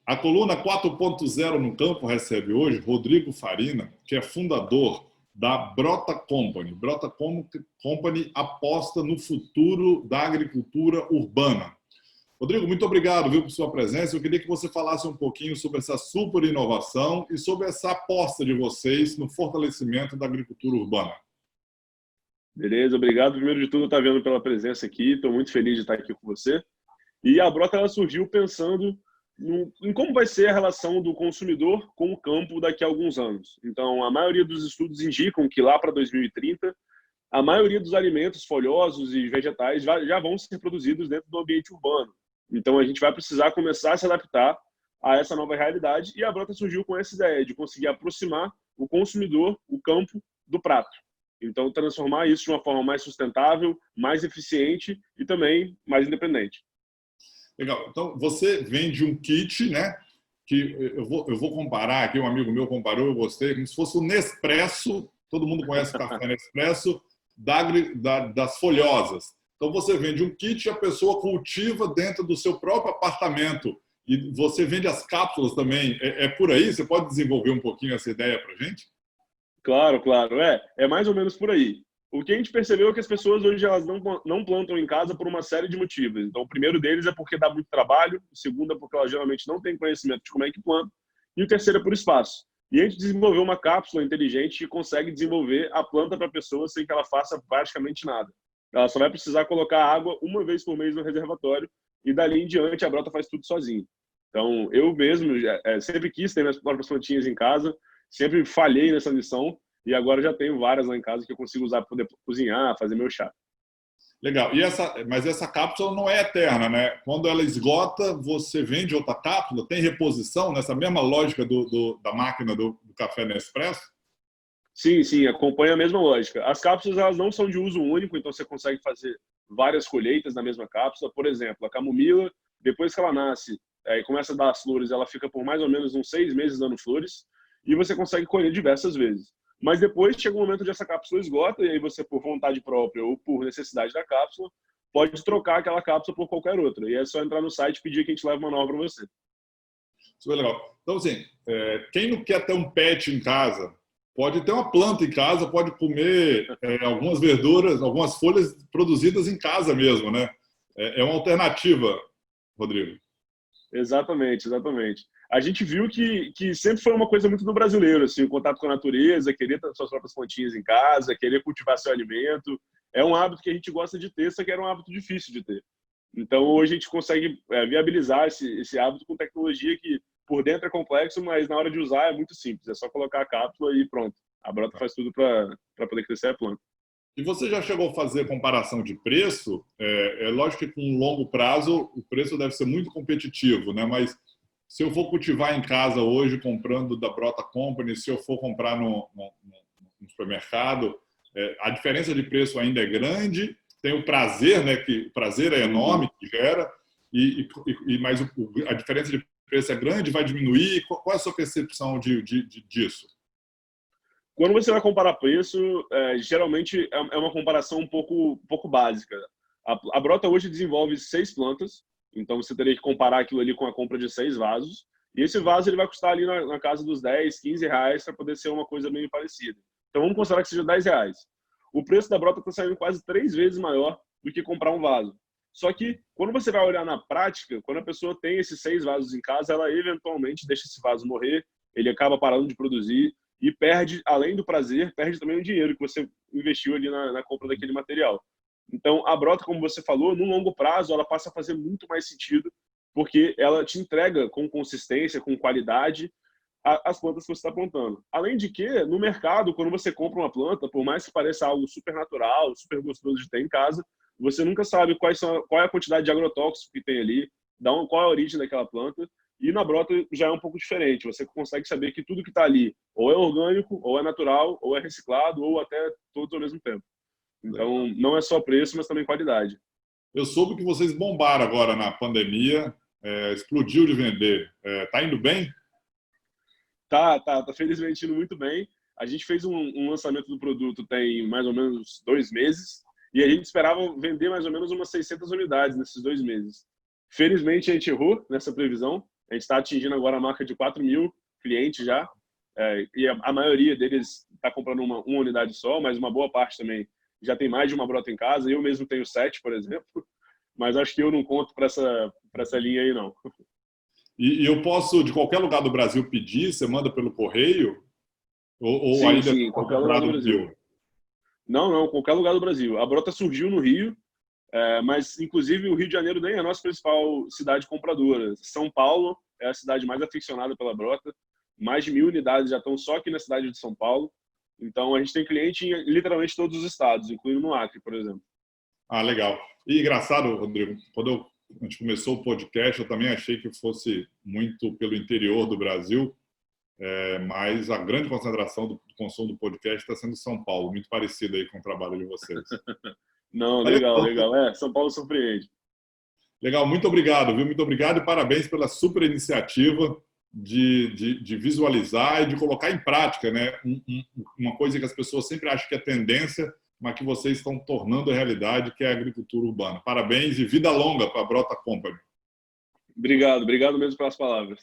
A coluna 4.0 no campo recebe hoje Rodrigo Farina, que é fundador da Brota Company. Brota Company aposta no futuro da agricultura urbana. Rodrigo, muito obrigado, viu, por sua presença. Eu queria que você falasse um pouquinho sobre essa super inovação e sobre essa aposta de vocês no fortalecimento da agricultura urbana. Beleza, obrigado. Primeiro de tudo, Taviano, pela presença aqui. Estou muito feliz de estar aqui com você. E a Brota ela surgiu pensando em como vai ser a relação do consumidor com o campo daqui a alguns anos. Então, a maioria dos estudos indicam que lá para 2030, a maioria dos alimentos folhosos e vegetais já vão ser produzidos dentro do ambiente urbano. Então, a gente vai precisar começar a se adaptar a essa nova realidade e a Brota surgiu com essa ideia de conseguir aproximar o consumidor, o campo, do prato. Então, transformar isso de uma forma mais sustentável, mais eficiente e também mais independente. Legal. Então, você vende um kit, né? Que eu vou comparar aqui, um amigo meu comparou, eu gostei, como se fosse o Nespresso, todo mundo conhece o café Nespresso, das folhosas. Então, você vende um kit e a pessoa cultiva dentro do seu próprio apartamento. E você vende as cápsulas também. É por aí? Você pode desenvolver um pouquinho essa ideia para a gente? Claro, claro. É mais ou menos por aí. O que a gente percebeu é que as pessoas hoje elas não plantam em casa por uma série de motivos. Então, o primeiro deles é porque dá muito trabalho, o segundo é porque elas geralmente não têm conhecimento de como é que planta, e o terceiro é por espaço. E a gente desenvolveu uma cápsula inteligente que consegue desenvolver a planta para a pessoa sem que ela faça praticamente nada. Ela só vai precisar colocar água uma vez por mês no reservatório e dali em diante a Brota faz tudo sozinho. Então, eu mesmo sempre quis ter minhas próprias plantinhas em casa, sempre falhei nessa lição, e agora já tenho várias lá em casa que eu consigo usar para poder cozinhar, fazer meu chá. Legal. Mas essa cápsula não é eterna, né? Quando ela esgota, você vende outra cápsula? Tem reposição nessa mesma lógica da máquina do café Nespresso? Sim, sim, acompanha a mesma lógica. As cápsulas elas não são de uso único, então você consegue fazer várias colheitas na mesma cápsula. Por exemplo, a camomila, depois que ela nasce e começa a dar as flores, ela fica por mais ou menos uns 6 meses dando flores, e você consegue colher diversas vezes. Mas depois chega um momento onde essa cápsula esgota, e aí você, por vontade própria ou por necessidade da cápsula, pode trocar aquela cápsula por qualquer outra. E é só entrar no site e pedir que a gente leve uma nova para você. Super legal. Então, assim, quem não quer ter um pet em casa, pode ter uma planta em casa, pode comer algumas verduras, algumas folhas produzidas em casa mesmo, né? É uma alternativa, Rodrigo. Exatamente, exatamente. A gente viu que sempre foi uma coisa muito do brasileiro, assim, o contato com a natureza, querer ter suas próprias plantinhas em casa, querer cultivar seu alimento. É um hábito que a gente gosta de ter, só que era um hábito difícil de ter. Então, hoje a gente consegue viabilizar esse hábito com tecnologia que por dentro é complexo, mas na hora de usar é muito simples. É só colocar a cápsula e pronto. A Brota faz tudo para poder crescer a planta. E você já chegou a fazer comparação de preço? É lógico que com longo prazo o preço deve ser muito competitivo, né? Mas se eu for cultivar em casa hoje, comprando da Brota Company, se eu for comprar no supermercado, a diferença de preço ainda é grande. Tem o prazer, né? Que o prazer é enorme que gera, mas a diferença de preço é grande, vai diminuir. Qual é a sua percepção disso? Quando você vai comparar preço, geralmente é uma comparação um pouco básica. A Brota hoje desenvolve 6 plantas, então você teria que comparar aquilo ali com a compra de 6 vasos. E esse vaso ele vai custar ali na casa dos 10, 15 reais para poder ser uma coisa meio parecida. Então vamos considerar que seja 10 reais. O preço da Brota está saindo quase 3 vezes maior do que comprar um vaso. Só que quando você vai olhar na prática, quando a pessoa tem esses 6 vasos em casa, ela eventualmente deixa esse vaso morrer, ele acaba parando de produzir e perde, além do prazer, perde também o dinheiro que você investiu ali na compra daquele material. Então, a Brota, como você falou, no longo prazo, ela passa a fazer muito mais sentido, porque ela te entrega com consistência, com qualidade, as plantas que você está plantando. Além de que, no mercado, quando você compra uma planta, por mais que pareça algo super natural, super gostoso de ter em casa, você nunca sabe qual é a quantidade de agrotóxico que tem ali, qual é a origem daquela planta. E na Brota já é um pouco diferente. Você consegue saber que tudo que está ali ou é orgânico, ou é natural, ou é reciclado, ou até todos ao mesmo tempo. Então, não é só preço, mas também qualidade. Eu soube que vocês bombaram agora na pandemia, explodiu de vender. Tá indo bem? Tá felizmente indo muito bem. A gente fez um lançamento do produto tem mais ou menos 2 meses e a gente esperava vender mais ou menos umas 600 unidades nesses 2 meses. Felizmente a gente errou nessa previsão. A gente está atingindo agora a marca de 4 mil clientes já, e a maioria deles está comprando uma unidade só, mas uma boa parte também já tem mais de uma brota em casa. Eu mesmo tenho 7, por exemplo, mas acho que eu não conto para essa linha aí, não. E eu posso, de qualquer lugar do Brasil, pedir? Você manda pelo correio? Ou Sim, ainda sim, está qualquer lugar do comprado no Brasil. Rio? Não, qualquer lugar do Brasil. A brota surgiu no Rio, mas, inclusive, o Rio de Janeiro nem é a nossa principal cidade compradora. São Paulo é a cidade mais aficionada pela brota. Mais de 1.000 unidades já estão só aqui na cidade de São Paulo. Então, a gente tem cliente em literalmente todos os estados, incluindo no Acre, por exemplo. Ah, legal. E engraçado, Rodrigo, quando a gente começou o podcast, eu também achei que fosse muito pelo interior do Brasil, mas a grande concentração do consumo do podcast está sendo São Paulo, muito parecido aí com o trabalho de vocês. Não, Mas legal, legal, legal. São Paulo surpreende. legal, muito obrigado, viu? Muito obrigado e parabéns pela super iniciativa de visualizar e de colocar em prática, né? Uma coisa que as pessoas sempre acham que é tendência, mas que vocês estão tornando realidade, que é a agricultura urbana. Parabéns e vida longa para a Brota Company. Obrigado mesmo pelas palavras.